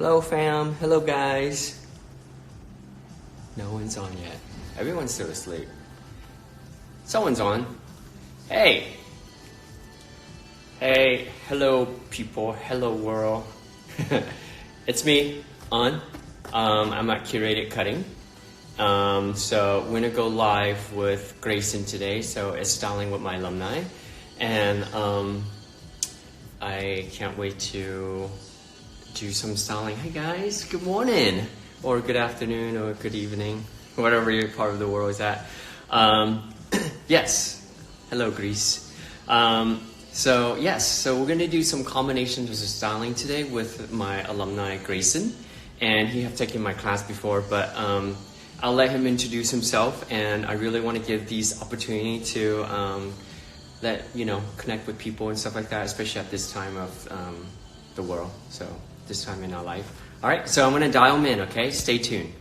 Hello fam, hello guys. No one's on yet. Everyone's still asleep. Someone's on. Hey! Hey, hello people, hello world. It's me, On. I'm at Curated Cutting. So we're gonna go live with Grayson today, so it's styling with my alumni. And I can't wait to do some styling. Hey guys, good morning, or good afternoon, or good evening, whatever your part of the world is at. Yes, hello Greece. So we're gonna do some combinations of styling today with my alumni Grayson, and he have taken my class before, but I'll let him introduce himself, and I really want to give these opportunity to let connect with people and stuff like that, especially at this time of the world, so this time in our life. All right, so I'm gonna dial him in, okay? Stay tuned.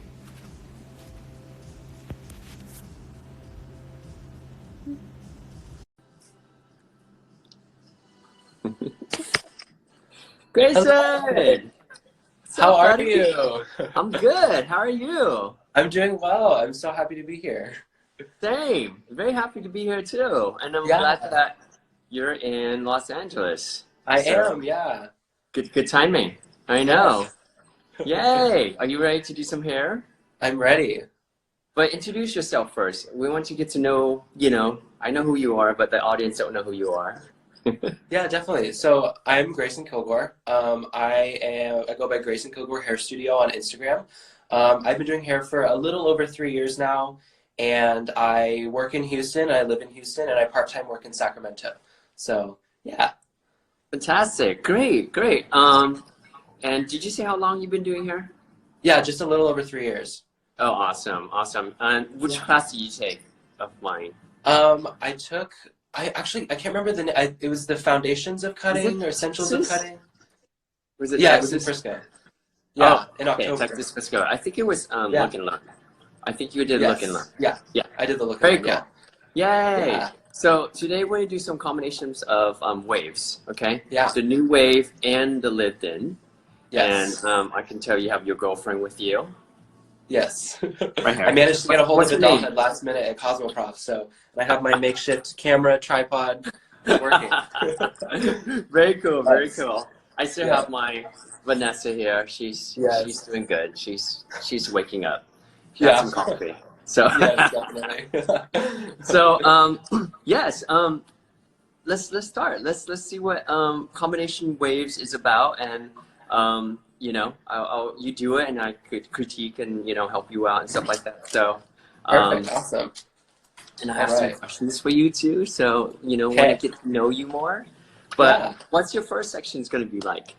Grayson! How are you? I'm good. How are you? I'm doing well. I'm so happy to be here. Same. Very happy to be here too. And I'm glad that you're in Los Angeles. I am, yeah. Good timing. I know. Yay! Are you ready to do some hair? I'm ready. But introduce yourself first. We want to get to know, I know who you are, but the audience don't know who you are. Yeah, definitely. So I'm Grayson Kilgore. I go by Grayson Kilgore Hair Studio on Instagram. I've been doing hair for a little over 3 years now, and I work in Houston. I live in Houston, and I part-time work in Sacramento. So yeah. Fantastic. Great. And did you say how long you've been doing hair? Yeah, just a little over 3 years. Oh, awesome. And which class did you take of mine? I can't remember the name. It was the Foundations of Cutting or Essentials of Cutting. Was it? Yeah, it was in Frisco. Yeah, in October. Texas, Frisco. I think it was Look and Learn. I think you did Look and Learn. Yeah, I did the Look and Learn. Very cool. Yeah. Yay! Yeah. So today we're gonna do some combinations of waves. Okay. Yeah. The new wave and the lived-in. Yes. And I can tell you have your girlfriend with you. Yes. Right here. I managed to get a hold of the name? doll last minute at Cosmoprof, so I have my makeshift camera tripod working. Very cool. Very cool. I still have my Vanessa here. She's doing good. She's waking up. She had some coffee. So yes, definitely. So let's start. Let's see what combination waves is about, and you do it, and I could critique and help you out and stuff like that. So perfect, awesome. And I have some questions for you too. So want to get to know you more. But what's your first section is going to be like?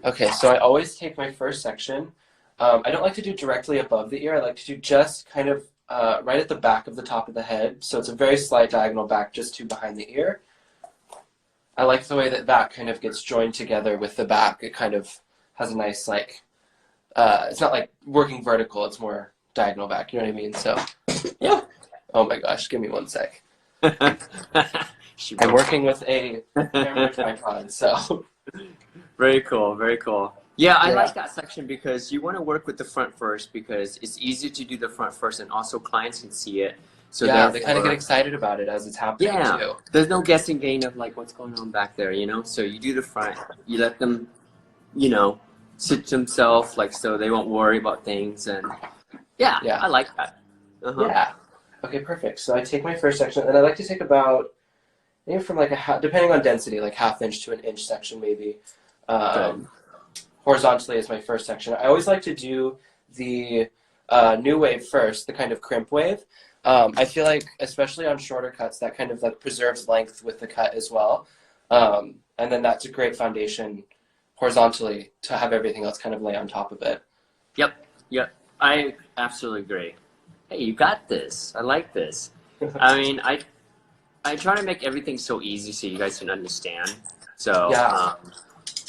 Okay, so I always take my first section. I don't like to do directly above the ear. I like to do just kind of right at the back of the top of the head. So it's a very slight diagonal back just to behind the ear. I like the way that kind of gets joined together with the back. It kind of has a nice, it's not like working vertical. It's more diagonal back. You know what I mean? So, yeah. Oh my gosh, give me one sec. I'm working with a camera tripod, so. Very cool, very cool. Yeah, I like that section because you want to work with the front first because it's easier to do the front first, and also clients can see it. So they kind of get excited about it as it's happening too. There's no guessing game of like what's going on back there, So you do the front, you let them, sit themselves so they won't worry about things, and I like that. Yeah. Okay, perfect. So I take my first section, and I like to take about maybe from depending on density, like ½ inch to an inch section maybe. Horizontally is my first section. I always like to do the new wave first, the kind of crimp wave. I feel like, especially on shorter cuts, that kind of preserves length with the cut as well. And then that's a great foundation horizontally to have everything else kind of lay on top of it. Yep. I absolutely agree. Hey, you got this. I like this. I mean, I try to make everything so easy so you guys can understand. So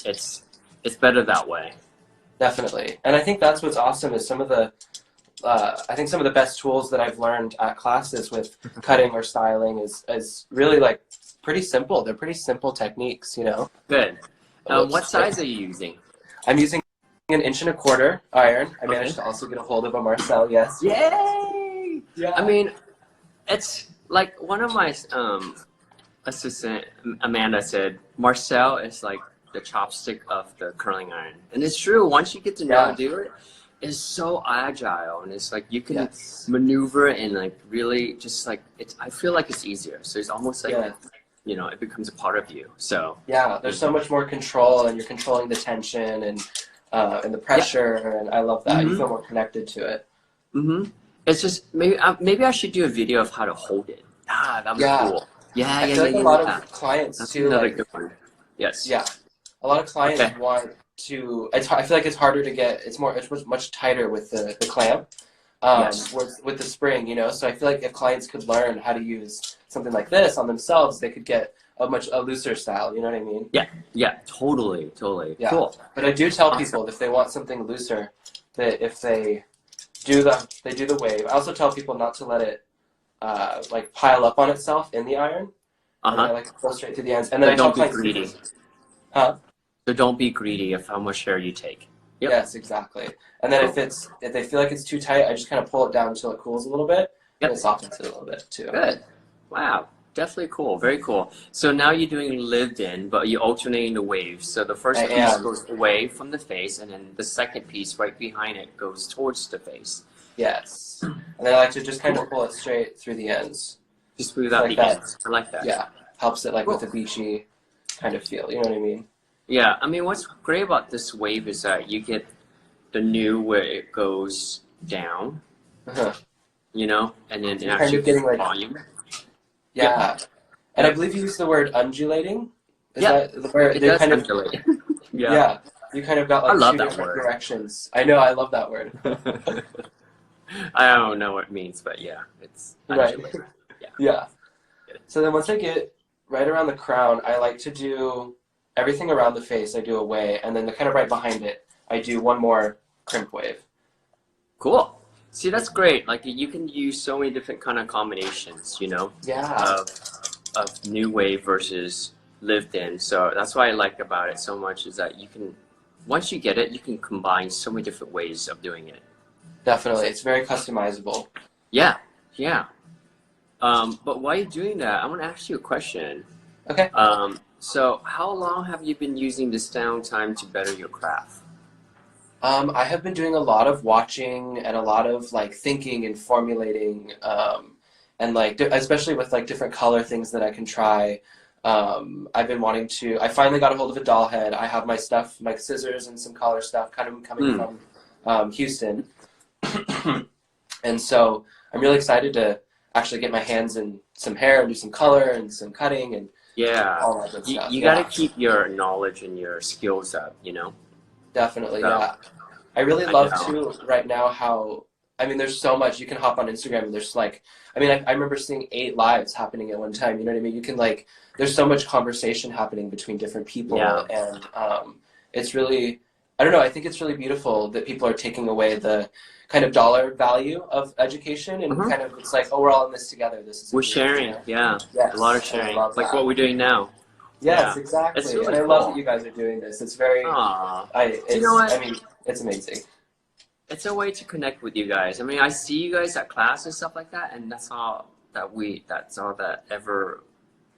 it's better that way. Definitely. And I think that's what's awesome is some of the best tools that I've learned at classes with cutting or styling is really pretty simple. They're pretty simple techniques, Good. What size are you using? I'm using an 1.25" iron. I managed Okay. to also get a hold of a Marcel. Yes. Yay! Yeah. I mean, it's like one of my assistant Amanda said, Marcel is like the chopstick of the curling iron, and it's true. Once you get to know how to do it, it's so agile, and it's like you can maneuver and like really just like it's. I feel like it's easier. So it's almost like you know, it becomes a part of you. So yeah, there's so much more control, and you're controlling the tension and the pressure, and I love that. You feel more connected to it. It's just maybe I should do a video of how to hold it. Ah, that would be cool. I feel like a lot of clients That's too. another Like, good one. Yes. Yeah, a lot of clients want to. I feel like it's harder to get. It's much tighter with the clamp. With the spring, you know. So I feel like if clients could learn how to use something like this on themselves, they could get a looser style. You know what I mean? Yeah, totally. Yeah. Cool. But I do tell people if they want something looser, that if they do the wave. I also tell people not to let it like pile up on itself in the iron. And I like to go straight through the ends. And then I tell clients, don't be greedy. So don't be greedy of how much hair you take. Yep. Yes, exactly. And then if they feel like it's too tight, I just kind of pull it down until it cools a little bit. And it softens it a little bit too. Good. Wow. Definitely cool. Very cool. So now you're doing lived in, but you're alternating the waves. So the first piece goes away from the face, and then the second piece right behind it goes towards the face. Yes. And then I like to just kind of pull it straight through the ends. Just smooth out the ends. I like that. Yeah. Helps it like with a beachy kind of feel. You know what I mean? Yeah. I mean, what's great about this wave is that you get the new where it goes down, you know, and then you're actually kind of getting like volume. Yeah. And I believe you used the word undulating. Is that the word? It does kind undulate. Of, yeah. You kind of got like two different directions. I know, I love that word. I don't know what it means, but yeah, it's undulating. Yeah. So then once I get right around the crown, I like to do everything around the face, I do a way, and then the kind of right behind it, I do one more crimp wave. Cool. See, that's great. Like you can use so many different kind of combinations, you know, of new wave versus lived in. So that's what I like about it so much is that you can, once you get it, you can combine so many different ways of doing it. Definitely. It's very customizable. Yeah. But while you're doing that, I want to ask you a question. Okay. So how long have you been using this downtime to better your craft? I have been doing a lot of watching and a lot of like thinking and formulating, and like especially with like different color things that I can try. I've been wanting to. I finally got a hold of a doll head. I have my stuff, my scissors and some color stuff, kind of coming from Houston, and so I'm really excited to actually get my hands in some hair and do some color and some cutting and all that good stuff. You got to keep your knowledge and your skills up, you know. Definitely, yeah. I really love too right now how, I mean, there's so much. You can hop on Instagram and there's like, I mean, I remember seeing 8 lives happening at one time. You know what I mean? You can like, there's so much conversation happening between different people, and it's really, I don't know. I think it's really beautiful that people are taking away the kind of dollar value of education and kind of it's like, oh, we're all in this together. We're sharing, yes, a lot of sharing, like what we're doing now. Yes, exactly. It's really and I love that you guys are doing this. It's very, you know what? I mean, it's amazing. It's a way to connect with you guys. I mean, I see you guys at class and stuff like that, and that's all that ever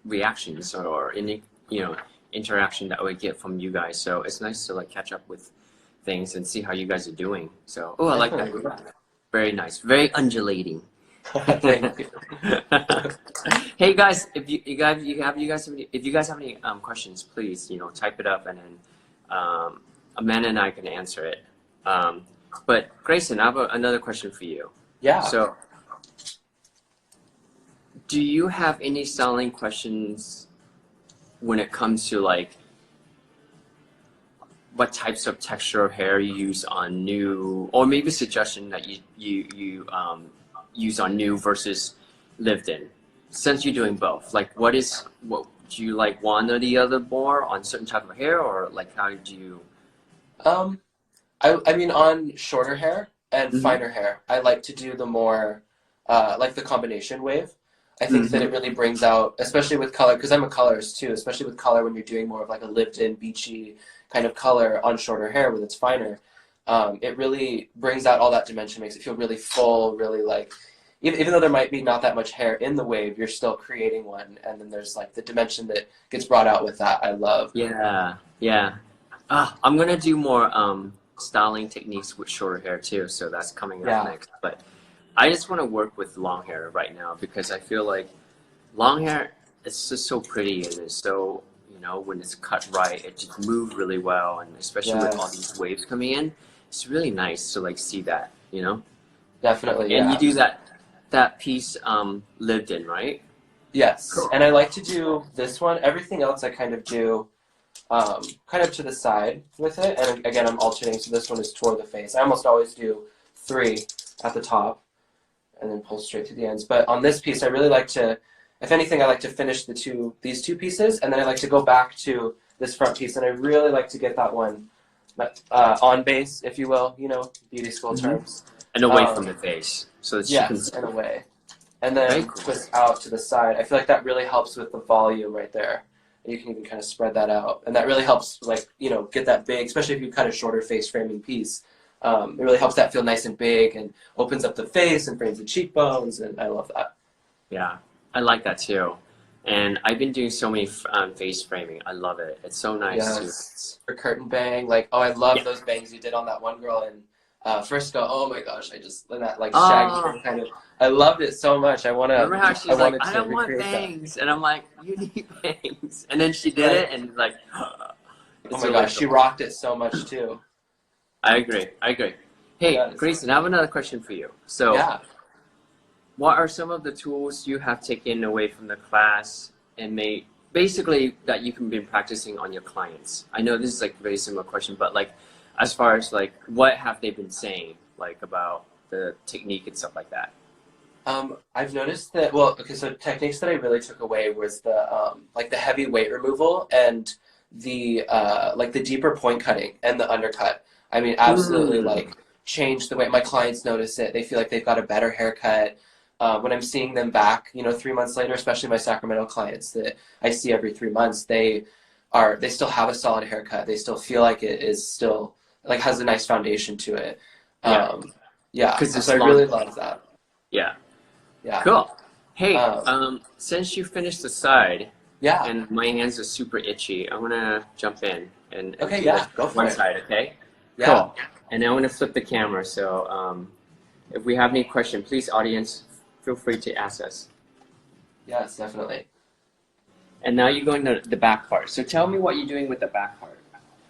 reactions or any, you know, interaction that we get from you guys. So it's nice to like catch up with things and see how you guys are doing. So, I like that. Very nice. Very undulating. Thank you. Hey guys, if you guys have any questions, please, you know, type it up and then Amanda and I can answer it. But Grayson, I have another question for you. Yeah. So, do you have any styling questions when it comes to like what types of texture of hair you use on new, or maybe a suggestion that you use on new versus lived in, since you're doing both? Like what do you like one or the other more on certain type of hair, or like how do you? I mean on shorter hair and finer hair, I like to do the more like the combination wave. I think that it really brings out, especially with color, because I'm a colorist too, especially with color when you're doing more of like a lived in beachy kind of color on shorter hair when it's finer. it really brings out all that dimension, makes it feel really full, really like, even though there might be not that much hair in the wave, you're still creating one, and then there's like the dimension that gets brought out with that. I love. Yeah, yeah. I'm gonna do more styling techniques with shorter hair too, so that's coming up next. But I just want to work with long hair right now because I feel like long hair is just so pretty and it's so, you know, when it's cut right, it just moves really well, and especially with all these waves coming in, it's really nice to like see that, you know. Definitely, and you do that piece lived in, right? Yes, cool. And I like to do this one. Everything else I kind of do kind of to the side with it. And again, I'm alternating, so this one is toward the face. I almost always do 3 at the top and then pull straight to the ends. But on this piece, I really like to, if anything, I like to finish these two pieces, and then I like to go back to this front piece, and I really like to get that one on base, if you will, you know, beauty school terms. And away from the face. So that yes, and away. And then twist out to the side. I feel like that really helps with the volume right there. You can even kind of spread that out. And that really helps, like, you know, get that big, especially if you cut a shorter face framing piece. It really helps that feel nice and big and opens up the face and frames the cheekbones, and I love that. Yeah, I like that too. And I've been doing so many face framing. I love it. It's so nice. Yes. Or curtain bang. Like, oh, I love those bangs you did on that one girl in Frisco. Oh my gosh, I just, that like shaggy kind of, I loved it so much. I want to, remember how she's like, I don't want bangs. And I'm like, you need bangs. And then she did it and like, oh my gosh, she rocked it so much too. I agree. Hey, Grayson, I have another question for you. So, what are some of the tools you have taken away from the class and made, basically, that you can be practicing on your clients? I know this is like a very similar question, but like, as far as like, what have they been saying, like about the technique and stuff like that? I've noticed that, well, okay, so techniques that I really took away was the, like the heavy weight removal and the, like the deeper point cutting and the undercut. I mean, absolutely like changed the way my clients notice it. They feel like they've got a better haircut. When I'm seeing them back, you know, 3 months later, especially my Sacramento clients that I see every 3 months, they still have a solid haircut. They still feel like it is still, like, has a nice foundation to it. Because I really love that. Yeah. Cool. Hey, since you finished the side, and my hands are super itchy, I'm gonna jump in and go for one it. side, okay? Yeah. Cool. And I'm gonna flip the camera. So, if we have any question, please, audience, feel free to ask us. Yes, definitely. And now you're going to the back part. So tell me what you're doing with the back part.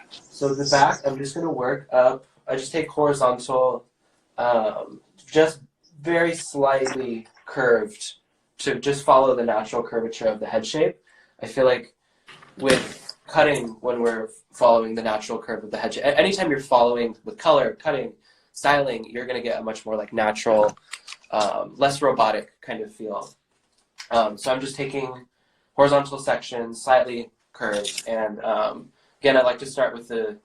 So the back, I'm just gonna work up. I just take horizontal, just very slightly curved to just follow the natural curvature of the head shape. I feel like with cutting, when we're following the natural curve of the head shape, anytime you're following with color, cutting, styling, you're going to get a much more like natural, less robotic kind of feel. So I'm just taking horizontal sections, slightly curved, and again, I like to start with the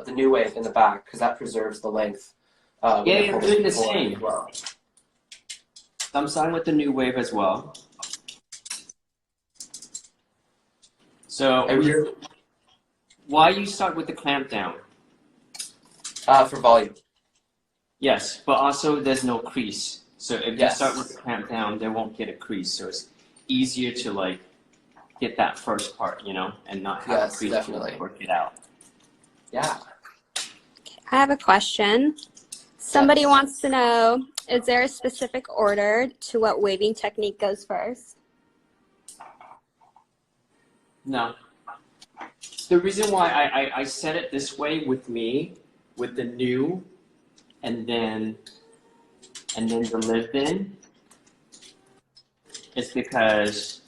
new wave in the back because that preserves the length. You're doing the same. Well. I'm starting with the new wave as well. So, why you start with the clamp down? For volume. Yes, but also there's no crease. So if you start with the clamp down, they won't get a crease. So it's easier to like get that first part, you know, and not have a crease to work it out. Yeah. I have a question. Somebody wants to know, is there a specific order to what waving technique goes first? No. The reason why I said it this way with me, with the new, and then the lived-in, is because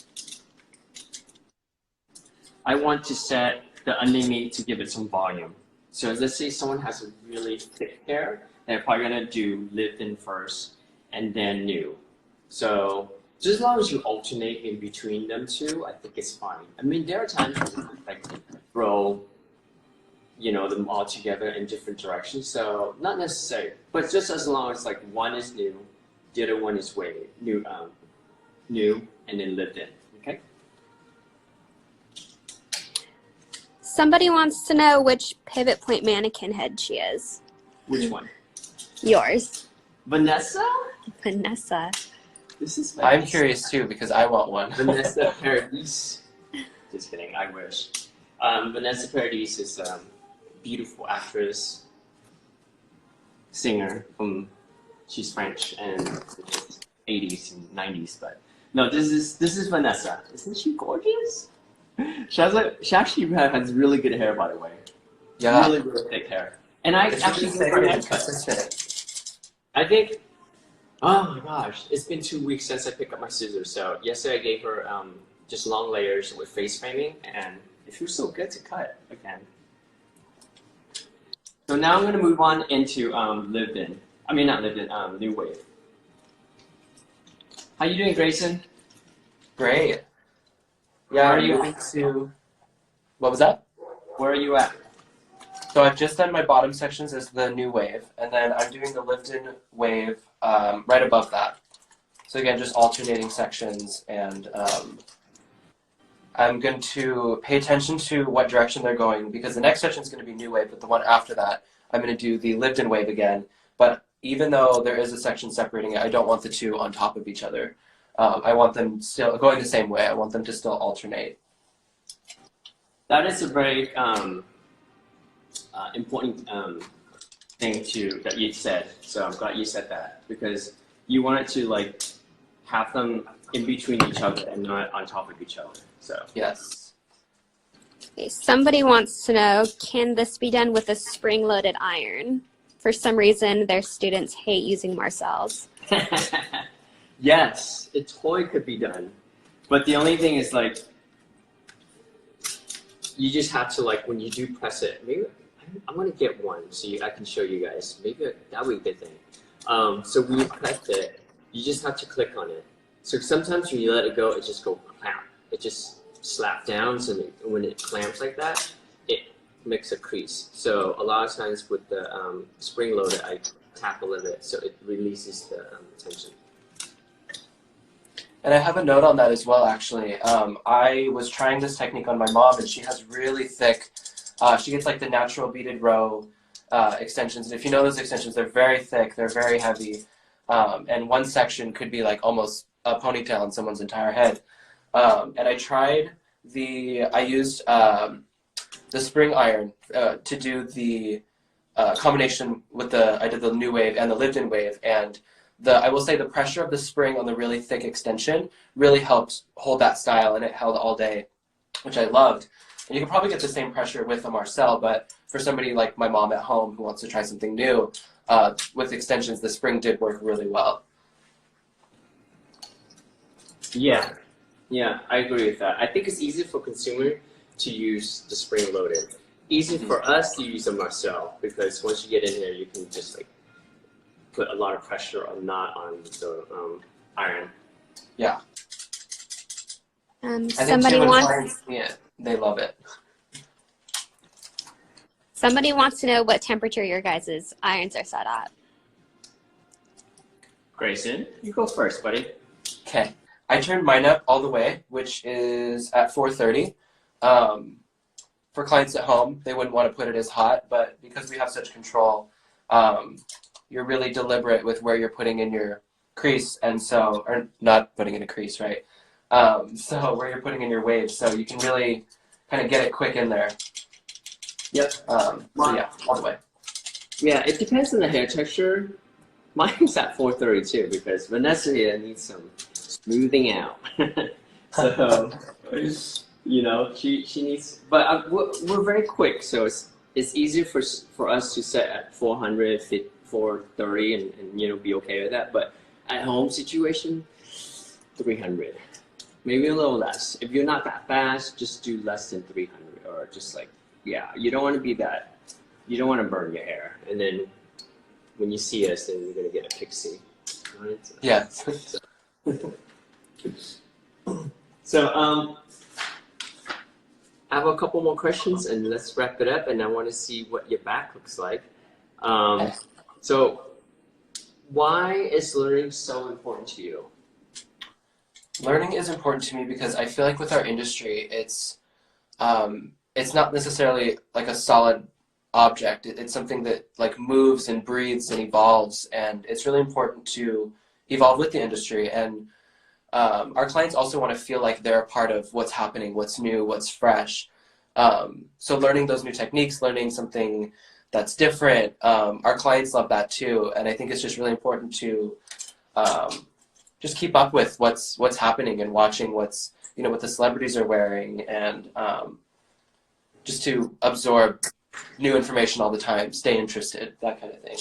I want to set the underneath to give it some volume. So let's say someone has a really thick hair, they're probably gonna do lived-in first, and then new. So just as long as you alternate in between them two, I think it's fine. I mean, there are times when you like throw, you know, them all together in different directions. So not necessary, but just as long as like one is new, the other one is new, and then lived in. Okay. Somebody wants to know which pivot point mannequin head she is. Which one? Yours. Vanessa? Vanessa. This is Vanessa. I'm curious too because I want one. Vanessa Paradis. Just kidding, I wish. Vanessa Paradis is a beautiful actress, singer she's French and 80s and 90s, but no, this is Vanessa. Isn't she gorgeous? She actually has really good hair, by the way. Yeah. Really, really thick hair. And I actually I think, oh my gosh, it's been 2 weeks since I picked up my scissors. So yesterday I gave her just long layers with face framing, and it feels so good to cut again. So now I'm going to move on into New Wave. How you doing, Grayson? Great. Where Yeah, are you moving to. What was that? Where are you at? So I've just done my bottom sections as the new wave, and then I'm doing the lift-in wave right above that. So again, just alternating sections, and I'm going to pay attention to what direction they're going, because the next section is going to be new wave, but the one after that, I'm going to do the lift-in wave again. But even though there is a section separating it, I don't want the two on top of each other. I want them still going the same way. I want them to still alternate. That is a very important thing that you said. So I'm glad you said that, because you wanted to like have them in between each other and not on top of each other. So Yes. Okay, somebody wants to know, can this be done with a spring-loaded iron? For some reason, their students hate using Marcel's. yes, it totally could be done, but the only thing is like you just have to like when you do press it. Maybe I'm gonna get one so I can show you guys. Maybe that would be a good thing. So when you press it, you just have to click on it. So sometimes when you let it go, it just goes clamp. It just slaps down, so when it clamps like that, it makes a crease. So a lot of times with the spring loaded, I tap a little bit so it releases the tension. And I have a note on that as well, actually. I was trying this technique on my mom, and she has really thick, she gets like the natural beaded row extensions. And if you know those extensions, they're very thick, they're very heavy. And one section could be like almost a ponytail on someone's entire head. And I used the spring iron to do the combination with I did the new wave and the lift-in wave, and I will say the pressure of the spring on the really thick extension really helped hold that style, and it held all day, which I loved. And you can probably get the same pressure with a Marcel, but for somebody like my mom at home who wants to try something new, with extensions, the spring did work really well. Yeah, I agree with that. I think it's easy for consumer to use the spring loaded. Easy for us to use a Marcel, because once you get in there, you can just like put a lot of pressure on the iron. Yeah. Somebody wants. Clients see it, they love it. Somebody wants to know what temperature your guys' irons are set at. Grayson, you go first, buddy. Okay. I turned mine up all the way, which is at 430. For clients at home, they wouldn't want to put it as hot, but because we have such control, you're really deliberate with where you're putting in your crease, and so, or not putting in a crease, right? So where you're putting in your waves, so you can really kind of get it quick in there. Yep. So yeah, all the way. Yeah, it depends on the hair texture. Mine's at 432 because Vanessa here needs some smoothing out. So, you know, she needs, but we're very quick, so it's easier for us to set at 400, 430 and you know, be okay with that. But at home situation, 300, maybe a little less. If you're not that fast, just do less than 300, or just like, yeah, you don't want to be that, you don't want to burn your hair. And then when you see us, then you're going to get a pixie. Right? Yeah. So, I have a couple more questions and let's wrap it up, and I want to see what your back looks like. So why is learning so important to you? Learning is important to me because I feel like with our industry, it's not necessarily like a solid object. It's something that like moves and breathes and evolves, and it's really important to evolve with the industry. And our clients also want to feel like they're a part of what's happening, what's new, what's fresh. So learning those new techniques, learning something that's different, our clients love that too. And I think it's just really important to just keep up with what's happening and watching what's, you know, what the celebrities are wearing, and just to absorb new information all the time, stay interested, that kind of thing.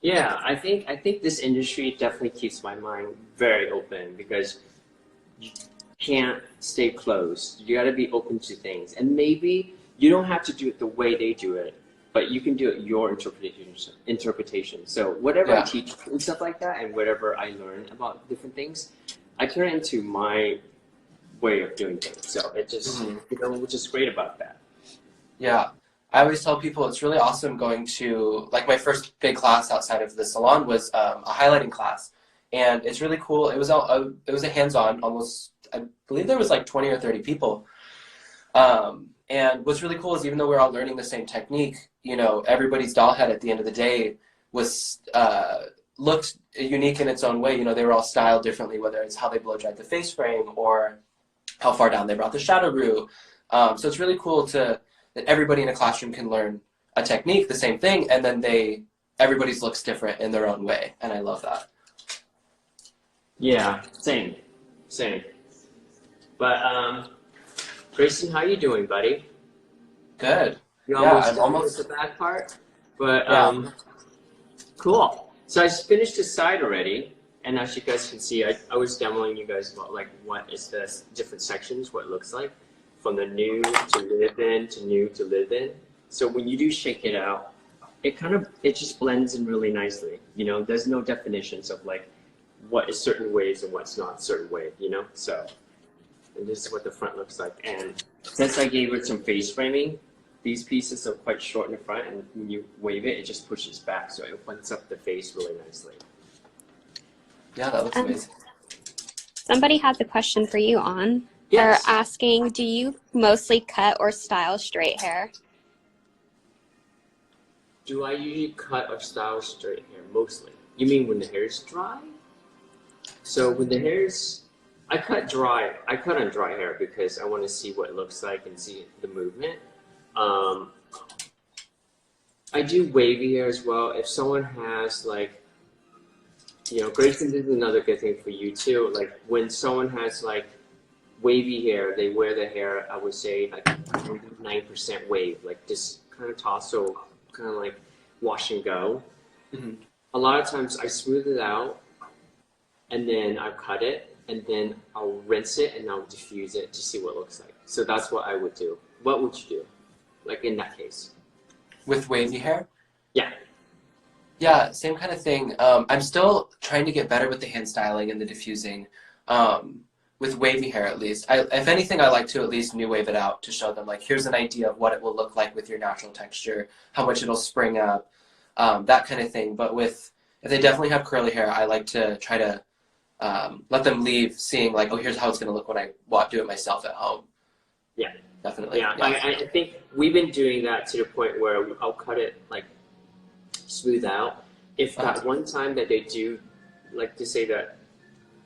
Yeah, I think this industry definitely keeps my mind very open, because you can't stay closed. You got to be open to things, and maybe you don't have to do it the way they do it, but you can do it your interpretation. So whatever I teach and stuff like that, and whatever I learn about different things, I turn it into my way of doing things. So it just, you know, which is great about that. Yeah. I always tell people it's really awesome going to, like, my first big class outside of the salon was a highlighting class, and it's really cool. It was a hands-on, almost, I believe there was like 20 or 30 people. And what's really cool is even though we're all learning the same technique, you know, everybody's doll head at the end of the day was looked unique in its own way. You know, they were all styled differently, whether it's how they blow dried the face frame or how far down they brought the shadow root. So it's really cool that everybody in a classroom can learn a technique, the same thing, and then everybody's looks different in their own way, and I love that. Yeah, same. But Grayson, how you doing, buddy? Good. You I'm almost the bad part, but cool. So I finished the side already, and as you guys can see, I was demoing you guys about like what is the different sections, what it looks like. From the new to live-in to new to live-in. So when you do shake it out, it just blends in really nicely. You know, there's no definitions of like what is certain ways and what's not certain way, you know? So, and this is what the front looks like. And since I gave it some face framing, these pieces are quite short in the front, and when you wave it, it just pushes back. So it opens up the face really nicely. Yeah, that looks amazing. Somebody has a question for you on. Yes. They're asking, do you mostly cut or style straight hair? Do I usually cut or style straight hair? Mostly. You mean when the hair is dry? So when the hair is, I cut on dry hair because I want to see what it looks like and see the movement. I do wavy hair as well. If someone has like, you know, Grayson, this is another good thing for you too. Like when someone has like wavy hair, they wear the hair, I would say like 9% wave, like just kind of tousle, kind of like wash and go. A lot of times I smooth it out and then I cut it and then I'll rinse it and I'll diffuse it to see what it looks like. So that's what I would do. What would you do? Like in that case? With wavy hair? Yeah. Yeah, same kind of thing. I'm still trying to get better with the hand styling and the diffusing. With wavy hair, at least. If anything, I like to at least new wave it out to show them, like, here's an idea of what it will look like with your natural texture, how much it'll spring up, that kind of thing. But if they definitely have curly hair, I like to try to let them leave seeing, like, oh, here's how it's going to look when I do it myself at home. Yeah. Definitely. Yeah, I think we've been doing that to the point where I'll cut it, like, smooth out. If that one time that they do, like, to say that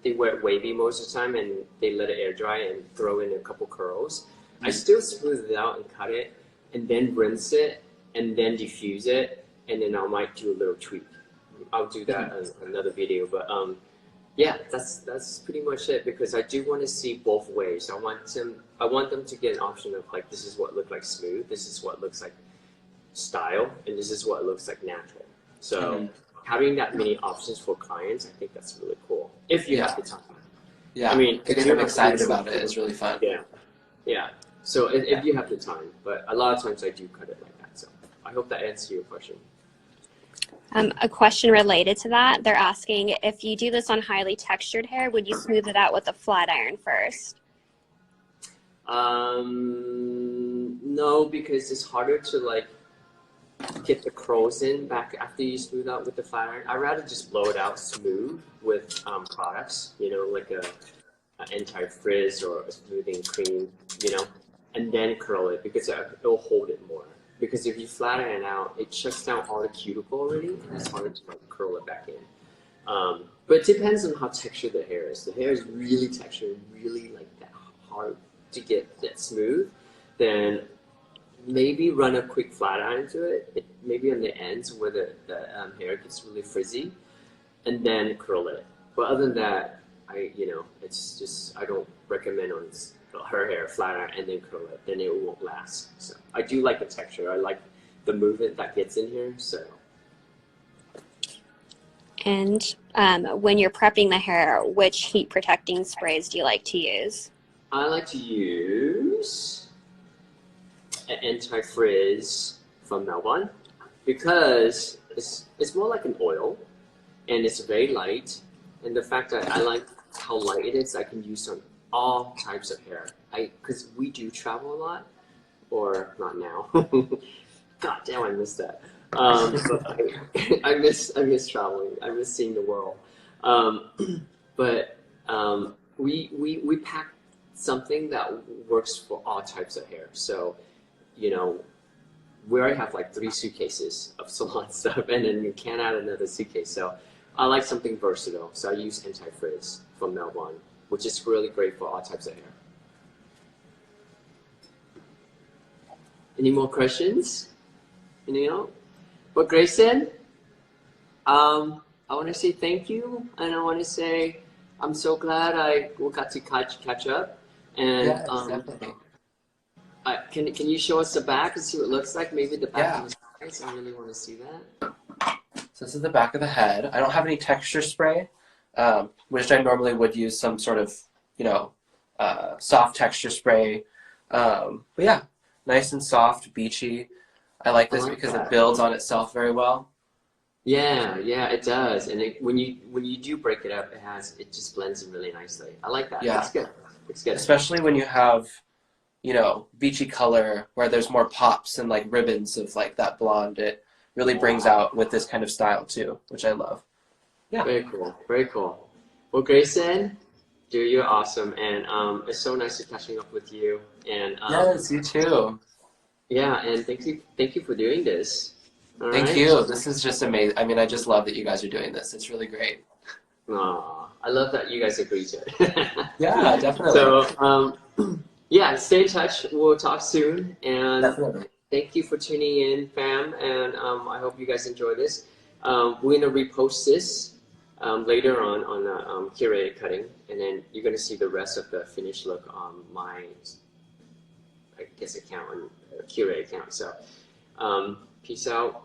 they wear it wavy most of the time and they let it air dry and throw in a couple curls, I still smooth it out and cut it and then rinse it and then diffuse it, and then I might do a little tweak. I'll do that in another video, but yeah, that's pretty much it, because I do want to see both ways. I want them to get an option of like, this is what looks like smooth, this is what looks like style, and this is what looks like natural. So having that many options for clients, I think that's really cool. If you have the time. Yeah, I mean, getting them excited about it is really fun. Yeah. So if you have the time, but a lot of times I do cut it like that. So I hope that answers your question. A question related to that, they're asking, if you do this on highly textured hair, would you smooth it out with a flat iron first? No, because it's harder to like get the curls in back after you smooth out with the flat iron. I'd rather just blow it out smooth with products, you know, like a anti-frizz or a smoothing cream, you know, and then curl it, because it'll hold it more. because if you flatten it out, it shuts down all the cuticle already, and it's hard to like curl it back in. But it depends on how textured the hair is. The hair is really textured, really like that hard to get that smooth. Then maybe run a quick flat iron to it, maybe on the ends where the hair gets really frizzy, and then curl it. But other than that, it's just I don't recommend on her hair flat iron and then curl it. Then it won't last. So I do like the texture. I like the movement that gets in here. So. And when you're prepping the hair, which heat protecting sprays do you like to use? I like to use an anti-frizz from Melbourne because it's more like an oil and it's very light. And the fact that I like how light it is, I can use on all types of hair. Because we do travel a lot, or not now. God damn, I miss that. But I miss traveling. I miss seeing the world. We pack something that works for all types of hair. So, we already have like 3 suitcases of salon stuff, and then you can't add another suitcase. So I like something versatile. So I use anti-frizz from Melbourne, which is really great for all types of hair. Any more questions? But Grayson, I want to say thank you, and I want to say I'm so glad we got to catch up. And Yes, definitely. Can you show us the back and see what it looks like? Maybe the back of the sides. I really want to see that. So this is the back of the head. I don't have any texture spray, which I normally would use some sort of, soft texture spray. But yeah, nice and soft, beachy. I like this because it builds on itself very well. Yeah, it does. And when you do break it up, it just blends in really nicely. I like that. Yeah. It's good. It's good. Especially when you have, beachy color where there's more pops and like ribbons of like that blonde. It really brings out with this kind of style too, which I love. Yeah. Very cool. Very cool. Well, Grayson, dude, you're awesome, and it's so nice to catching up with you. And yes, you too. Yeah, and thank you for doing this. All Thank right? you. This is just amazing. I mean, I just love that you guys are doing this. It's really great. Aw, I love that you guys agree to it. Yeah, definitely. So, yeah, stay in touch. We'll talk soon. And Definitely. thank you for tuning in, fam. And I hope you guys enjoy this. We're going to repost this later on the curated cutting. And then you're going to see the rest of the finished look on my, I guess, account, on curated account. So, peace out.